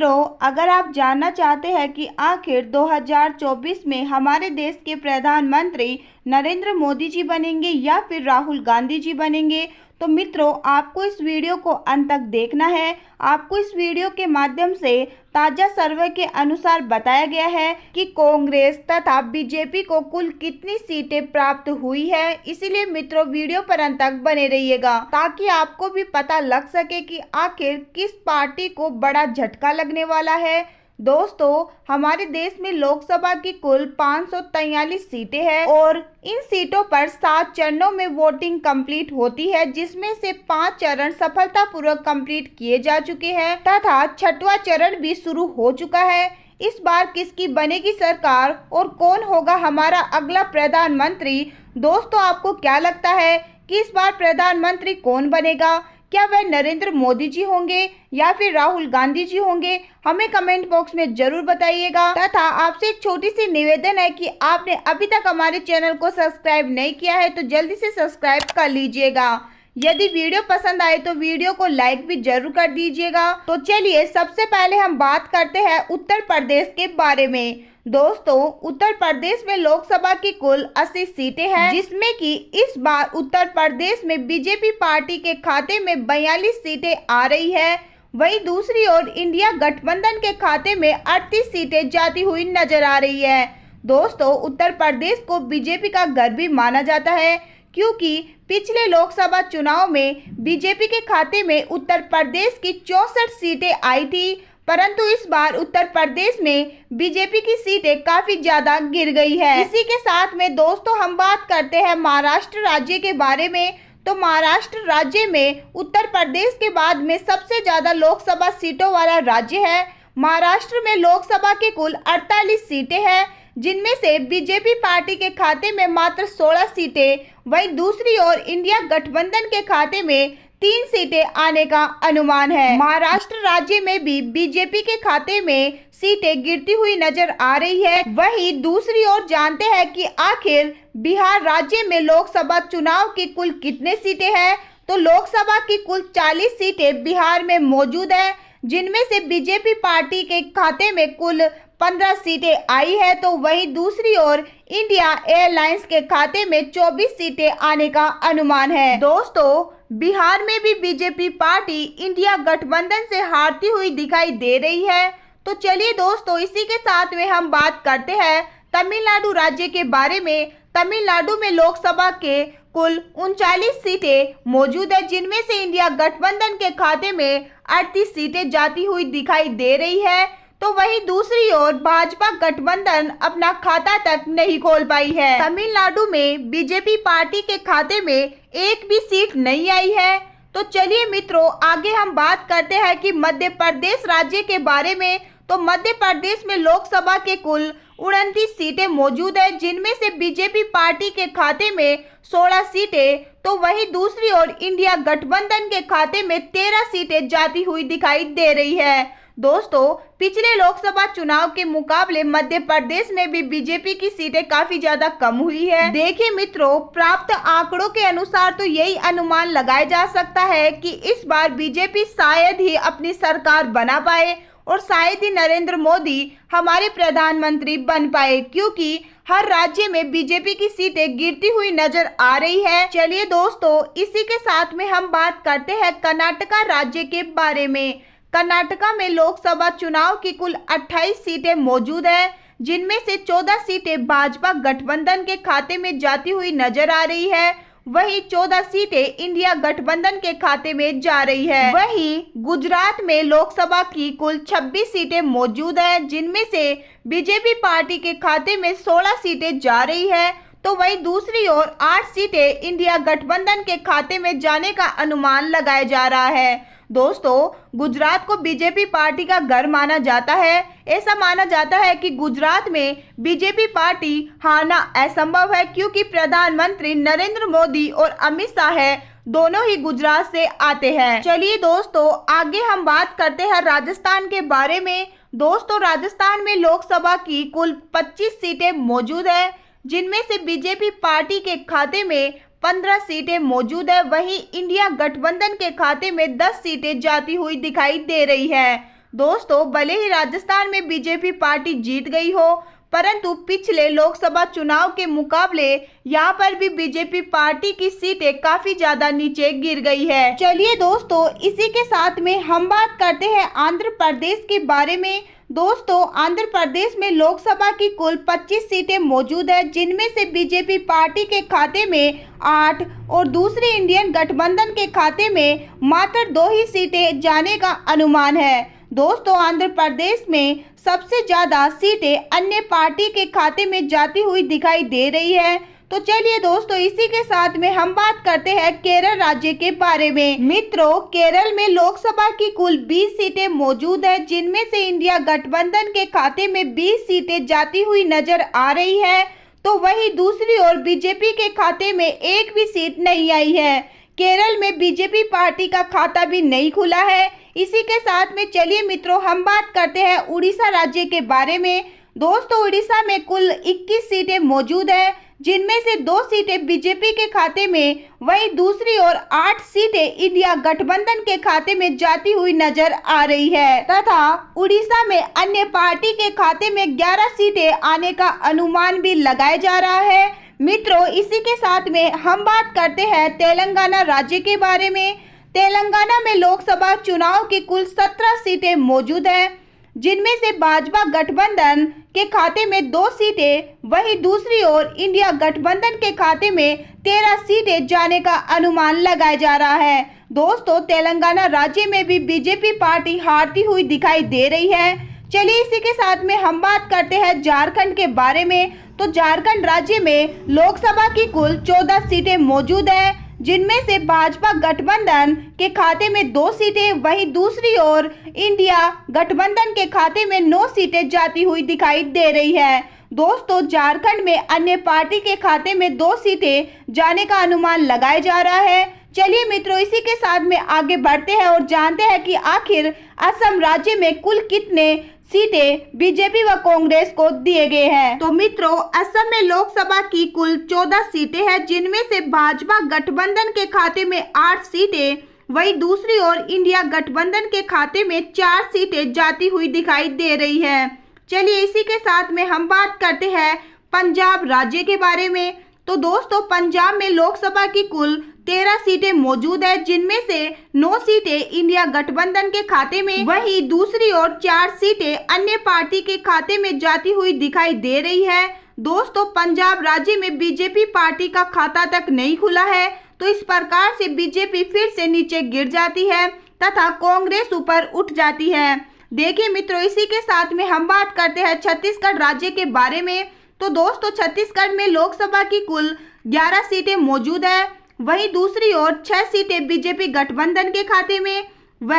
मित्रों, अगर आप जानना चाहते हैं कि आखिर 2024 में हमारे देश के प्रधानमंत्री नरेंद्र मोदी जी बनेंगे या फिर राहुल गांधी जी बनेंगे, तो मित्रों आपको इस वीडियो को अंत तक देखना है। आपको इस वीडियो के माध्यम से ताज़ा सर्वे के अनुसार बताया गया है कि कांग्रेस तथा बीजेपी को कुल कितनी सीटें प्राप्त हुई है। इसीलिए मित्रों वीडियो पर अंत तक बने रहिएगा ताकि आपको भी पता लग सके कि आखिर किस पार्टी को बड़ा झटका लगने वाला है। दोस्तों, हमारे देश में लोकसभा की कुल 543 सीटें हैं और इन सीटों पर 7 चरणों में वोटिंग कंप्लीट होती है, जिसमें से 5 चरण सफलतापूर्वक कंप्लीट किए जा चुके हैं तथा 6वां चरण भी शुरू हो चुका है। इस बार किसकी बनेगी सरकार और कौन होगा हमारा अगला प्रधानमंत्री? दोस्तों, आपको क्या लगता है कि इस बार प्रधानमंत्री कौन बनेगा? क्या वह नरेंद्र मोदी जी होंगे या फिर राहुल गांधी जी होंगे? हमें कमेंट बॉक्स में जरूर बताइएगा। तथा आपसे एक छोटी सी निवेदन है कि आपने अभी तक हमारे चैनल को सब्सक्राइब नहीं किया है तो जल्दी से सब्सक्राइब कर लीजिएगा। यदि वीडियो पसंद आए तो वीडियो को लाइक भी जरूर कर दीजिएगा। तो चलिए सबसे पहले हम बात करते हैं उत्तर प्रदेश के बारे में। दोस्तों, उत्तर प्रदेश में लोकसभा की कुल 80 सीटें हैं, जिसमें कि इस बार उत्तर प्रदेश में बीजेपी पार्टी के खाते में 42 सीटें आ रही है। वहीं दूसरी ओर इंडिया गठबंधन के खाते में 38 सीटें जाती हुई नजर आ रही है। दोस्तों, उत्तर प्रदेश को बीजेपी का घर भी माना जाता है, क्योंकि पिछले लोकसभा चुनाव में बीजेपी के खाते में उत्तर प्रदेश की 64 सीटें आई थी, परंतु इस बार उत्तर प्रदेश में बीजेपी की सीटें काफी ज्यादा गिर गई है। इसी के साथ में दोस्तों हम बात करते हैं महाराष्ट्र राज्य के बारे में। तो महाराष्ट्र राज्य में उत्तर प्रदेश के बाद में सबसे ज्यादा लोकसभा सीटों वाला राज्य है। महाराष्ट्र में लोकसभा की कुल 48 सीटें हैं, जिनमें से बीजेपी पार्टी के खाते में मात्र 16 सीटें, वहीं दूसरी ओर इंडिया गठबंधन के खाते में 3 सीटें आने का अनुमान है। महाराष्ट्र राज्य में भी बीजेपी के खाते में सीटें गिरती हुई नजर आ रही है। वहीं दूसरी ओर जानते हैं कि आखिर बिहार राज्य में लोकसभा चुनाव की कुल कितने सीटें हैं। तो लोकसभा की कुल 40 सीटें बिहार में मौजूद है, जिनमें से बीजेपी पार्टी के खाते में कुल 15 सीटें आई है। तो वहीं दूसरी ओर इंडिया एयरलाइंस के खाते में 24 सीटें आने का अनुमान है। दोस्तों, बिहार में भी बीजेपी पार्टी इंडिया गठबंधन से हारती हुई दिखाई दे रही है। तो चलिए दोस्तों, इसी के साथ में हम बात करते हैं तमिलनाडु राज्य के बारे में। तमिलनाडु में लोकसभा के कुल 39 सीटें मौजूद है, जिनमें से इंडिया गठबंधन के खाते में 38 सीटें जाती हुई दिखाई दे रही है। तो वहीं दूसरी ओर भाजपा गठबंधन अपना खाता तक नहीं खोल पाई है। तमिलनाडु में बीजेपी पार्टी के खाते में एक भी सीट नहीं आई है। तो चलिए मित्रों, आगे हम बात करते हैं कि मध्य प्रदेश राज्य के बारे में। तो मध्य प्रदेश में लोकसभा के कुल 29 सीटें मौजूद है, जिनमें से बीजेपी पार्टी के खाते में 16 सीटें, तो वहीं दूसरी ओर इंडिया गठबंधन के खाते में 13 सीटें जाती हुई दिखाई दे रही है। दोस्तों, पिछले लोकसभा चुनाव के मुकाबले मध्य प्रदेश में भी बीजेपी की सीटें काफी ज्यादा कम हुई है। देखिए मित्रों, प्राप्त आंकड़ों के अनुसार तो यही अनुमान लगाया जा सकता है कि इस बार बीजेपी शायद ही अपनी सरकार बना पाए और शायद ही नरेंद्र मोदी हमारे प्रधानमंत्री बन पाए, क्योंकि हर राज्य में बीजेपी की सीटें गिरती हुई नजर आ रही है। चलिए दोस्तों, इसी के साथ में हम बात करते हैं कर्नाटका राज्य के बारे में। कर्नाटका में लोकसभा चुनाव की कुल 28 सीटें मौजूद है, जिनमें से 14 सीटें भाजपा गठबंधन के खाते में जाती हुई नजर आ रही है। वहीं 14 सीटें इंडिया गठबंधन के खाते में जा रही है। वहीं गुजरात में लोकसभा की कुल 26 सीटें मौजूद है, जिनमें से बीजेपी पार्टी के खाते में 16 सीटें जा रही है। तो वहीं दूसरी ओर 8 सीटें इंडिया गठबंधन के खाते में जाने का अनुमान लगाया जा रहा है। दोस्तों, गुजरात को बीजेपी पार्टी का घर माना जाता है। ऐसा माना जाता है कि गुजरात में बीजेपी पार्टी हारना असंभव है, क्योंकि प्रधानमंत्री नरेंद्र मोदी और अमित शाह दोनों ही गुजरात से आते हैं। चलिए दोस्तों, आगे हम बात करते हैं राजस्थान के बारे में। दोस्तों, राजस्थान में लोकसभा की कुल 25 सीटें मौजूद है, जिनमें से बीजेपी पार्टी के खाते में 15 सीटें मौजूद है। वहीं इंडिया गठबंधन के खाते में 10 सीटें जाती हुई दिखाई दे रही है। दोस्तों, भले ही राजस्थान में बीजेपी पार्टी जीत गई हो, परंतु पिछले लोकसभा चुनाव के मुकाबले यहाँ पर भी बीजेपी पार्टी की सीटें काफी ज्यादा नीचे गिर गई है। चलिए दोस्तों, इसी के साथ में हम बात करते हैं आंध्र प्रदेश के बारे में। दोस्तों, आंध्र प्रदेश में लोकसभा की कुल 25 सीटें मौजूद है, जिनमें से बीजेपी पार्टी के खाते में 8 और दूसरी इंडियन गठबंधन के खाते में मात्र 2 ही सीटें जाने का अनुमान है। दोस्तों, आंध्र प्रदेश में सबसे ज्यादा सीटें अन्य पार्टी के खाते में जाती हुई दिखाई दे रही है। तो चलिए दोस्तों, इसी के साथ में हम बात करते हैं केरल राज्य के बारे में। मित्रों, केरल में लोकसभा की कुल 20 सीटें मौजूद है, जिनमें से इंडिया गठबंधन के खाते में 20 सीटें जाती हुई नजर आ रही है, तो वहीं दूसरी ओर बीजेपी के खाते में एक भी सीट नहीं आई है। केरल में बीजेपी पार्टी का खाता भी नहीं खुला है। इसी के साथ में चलिए मित्रों, हम बात करते हैं उड़ीसा राज्य के बारे में। दोस्तों, उड़ीसा में कुल 21 सीटें मौजूद है, जिनमें से 2 सीटें बीजेपी के खाते में, वहीं दूसरी ओर 8 सीटें इंडिया गठबंधन के खाते में जाती हुई नजर आ रही है तथा उड़ीसा में अन्य पार्टी के खाते में 11 सीटें आने का अनुमान भी लगाया जा रहा है। मित्रों, इसी के साथ में हम बात करते हैं तेलंगाना राज्य के बारे में। तेलंगाना में लोकसभा चुनाव की कुल 17 सीटें मौजूद हैं, जिनमें से भाजपा गठबंधन के खाते में 2 सीटें, वहीं दूसरी ओर इंडिया गठबंधन के खाते में 13 सीटें जाने का अनुमान लगाया जा रहा है। दोस्तों, तेलंगाना राज्य में भी बीजेपी पार्टी हारती हुई दिखाई दे रही है। चलिए इसी के साथ में हम बात करते हैं झारखंड के बारे में। तो झारखंड राज्य में लोकसभा की कुल 14 सीटें मौजूद है, जिनमें से भाजपा गठबंधन के खाते में 2 सीटें, वहीं दूसरी ओर इंडिया गठबंधन के खाते में 9 सीटें जाती हुई दिखाई दे रही है। दोस्तों, झारखंड में अन्य पार्टी के खाते में 2 सीटें जाने का अनुमान लगाया जा रहा है। चलिए मित्रों, इसी के साथ में आगे बढ़ते हैं और जानते हैं कि आखिर असम राज्य में कुल कितने सीटें बीजेपी व कांग्रेस को दिए गए हैं। तो मित्रों, असम में लोकसभा की कुल 14 सीटें हैं, जिनमें से भाजपा गठबंधन के खाते में 8 सीटें, वहीं दूसरी ओर इंडिया गठबंधन के खाते में 4 सीटें जाती हुई दिखाई दे रही है। चलिए इसी के साथ में हम बात करते हैं पंजाब राज्य के बारे में। तो दोस्तों, पंजाब में लोकसभा की कुल 13 सीटें मौजूद है, जिनमें से 9 सीटें इंडिया गठबंधन के खाते में, वहीं दूसरी ओर 4 सीटें अन्य पार्टी के खाते में जाती हुई दिखाई दे रही है। दोस्तों, पंजाब राज्य में बीजेपी पार्टी का खाता तक नहीं खुला है, तो इस प्रकार से बीजेपी फिर से नीचे गिर जाती है तथा कांग्रेस ऊपर उठ जाती है। देखिए मित्रों, इसी के साथ में हम बात करते हैं छत्तीसगढ़ राज्य के बारे में। तो दोस्तों, छत्तीसगढ़ में लोकसभा की कुल 11 सीटें मौजूद है, वहीं दूसरी ओर 6 सीटें बीजेपी गठबंधन के खाते में व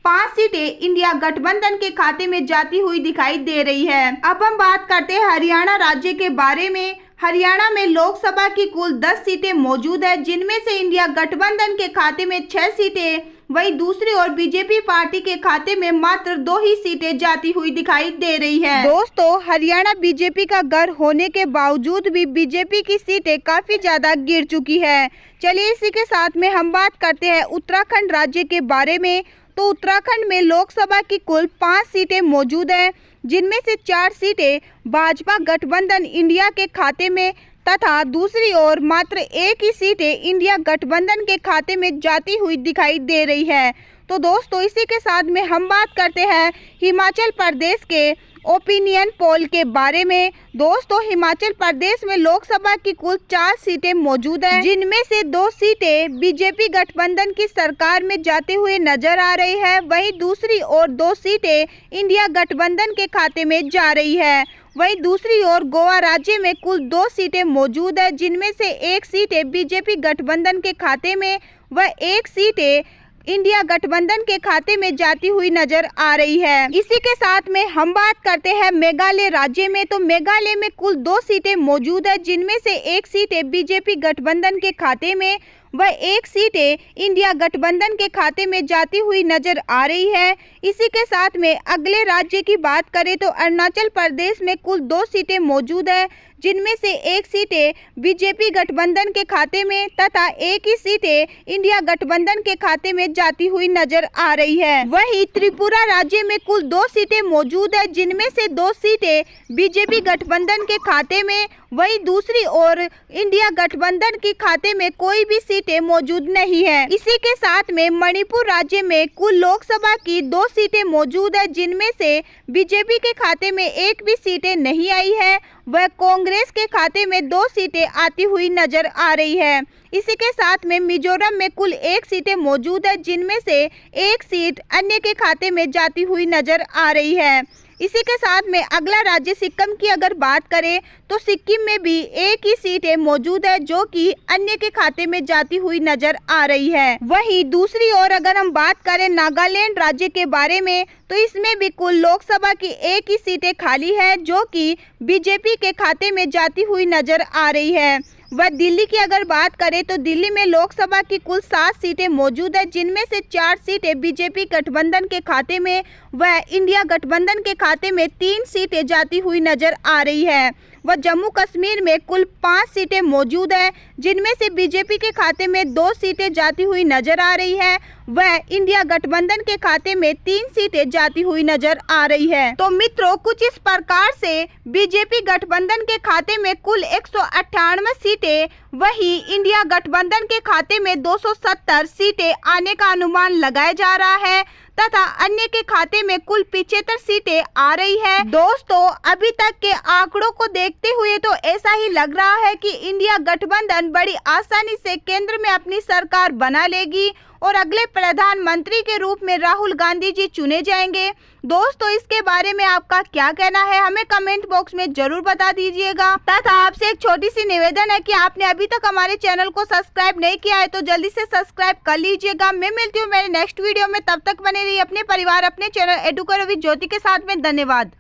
5 सीटें इंडिया गठबंधन के खाते में जाती हुई दिखाई दे रही है। अब हम बात करते हैं हरियाणा राज्य के बारे में। हरियाणा में लोकसभा की कुल 10 सीटें मौजूद है, जिनमें से इंडिया गठबंधन के खाते में 6 सीटें, वहीं दूसरी ओर बीजेपी पार्टी के खाते में मात्र 2 ही सीटें जाती हुई दिखाई दे रही है। दोस्तों, हरियाणा बीजेपी का घर होने के बावजूद भी बीजेपी की सीटें काफी ज्यादा गिर चुकी है। चलिए इसी के साथ में हम बात करते हैं उत्तराखंड राज्य के बारे में। तो उत्तराखंड में लोकसभा की कुल 5 सीटें मौजूद हैं, जिनमें से 4 सीटें भाजपा गठबंधन इंडिया के खाते में तथा दूसरी ओर मात्र 1 ही सीटें इंडिया गठबंधन के खाते में जाती हुई दिखाई दे रही है। तो दोस्तों, इसी के साथ में हम बात करते हैं हिमाचल प्रदेश के ओपिनियन पोल के बारे में। दोस्तों, हिमाचल प्रदेश में लोकसभा की कुल 4 सीटें मौजूद हैं, जिनमें से 2 सीटें बीजेपी गठबंधन की सरकार में जाते हुए नजर आ रही है, वहीं दूसरी ओर 2 सीटें इंडिया गठबंधन के खाते में जा रही है। वहीं दूसरी ओर गोवा राज्य में कुल 2 सीटें मौजूद है, जिनमें से 1 सीटें बीजेपी गठबंधन के खाते में व 1 सीटें इंडिया गठबंधन के खाते में जाती हुई नजर आ रही है। इसी के साथ में हम बात करते हैं मेघालय राज्य में। तो मेघालय में कुल 2 सीटें मौजूद है, जिनमें से 1 सीटें बीजेपी गठबंधन के खाते में वह 1 सीटें इंडिया गठबंधन के खाते में जाती हुई नजर आ रही है। इसी के साथ में अगले राज्य की बात करें तो अरुणाचल प्रदेश में कुल 2 सीटें मौजूद है, जिनमें से 1 सीटें बीजेपी गठबंधन के खाते में तथा 1 ही सीटें इंडिया गठबंधन के खाते में जाती हुई नजर आ रही है। वहीं त्रिपुरा राज्य में कुल 2 सीटें मौजूद है, जिनमें से 2 सीटें बीजेपी गठबंधन के खाते में, वहीं दूसरी ओर इंडिया गठबंधन के खाते में कोई भी सीटें मौजूद नहीं है। इसी के साथ में मणिपुर राज्य में कुल लोकसभा की 2 सीटें मौजूद है, जिनमें से बीजेपी के खाते में 1 भी सीटें नहीं आई है, वह कांग्रेस के खाते में 2 सीटें आती हुई नजर आ रही है। इसी के साथ में मिजोरम में कुल 1 सीटें मौजूद है, जिनमें से 1 सीट अन्य के खाते में जाती हुई नजर आ रही है। इसी के साथ में अगला राज्य सिक्किम की अगर बात करें तो सिक्किम में भी 1 ही सीट मौजूद है, जो कि अन्य के खाते में जाती हुई नजर आ रही है। वहीं दूसरी ओर अगर हम बात करें नागालैंड राज्य के बारे में तो इसमें भी कुल लोकसभा की 1 ही सीटें खाली है, जो कि बीजेपी के खाते में जाती हुई नजर आ रही है। वह दिल्ली की अगर बात करें तो दिल्ली में लोकसभा की कुल 7 सीटें मौजूद है, जिनमें से 4 सीटें बीजेपी गठबंधन के खाते में, वह इंडिया गठबंधन के खाते में 3 सीटें जाती हुई नजर आ रही है। वह जम्मू कश्मीर में कुल 5 सीटें मौजूद है, जिनमें से बीजेपी के खाते में 2 सीटें जाती हुई नजर आ रही है, वह इंडिया गठबंधन के खाते में 3 सीटें जाती हुई नजर आ रही है। तो मित्रों, कुछ इस प्रकार से बीजेपी गठबंधन के खाते में कुल 198 सीटें, वही इंडिया गठबंधन के खाते में 270 सीटें आने का अनुमान लगाया जा रहा है तथा अन्य के खाते में कुल 75 सीटें आ रही है। दोस्तों, अभी तक के आंकड़ों को देखते हुए तो ऐसा ही लग रहा है कि इंडिया गठबंधन बड़ी आसानी से केंद्र में अपनी सरकार बना लेगी और अगले प्रधानमंत्री के रूप में राहुल गांधी जी चुने जाएंगे। दोस्तों, इसके बारे में आपका क्या कहना है, हमें कमेंट बॉक्स में जरूर बता दीजिएगा। तथा आपसे एक छोटी सी निवेदन है कि आपने अभी तक हमारे चैनल को सब्सक्राइब नहीं किया है तो जल्दी से सब्सक्राइब कर लीजिएगा। मैं मिलती हूँ मेरे नेक्स्ट वीडियो में, तब तक बने रहिए अपने परिवार, अपने चैनल एडुकेयर विद ज्योति के साथ में। धन्यवाद।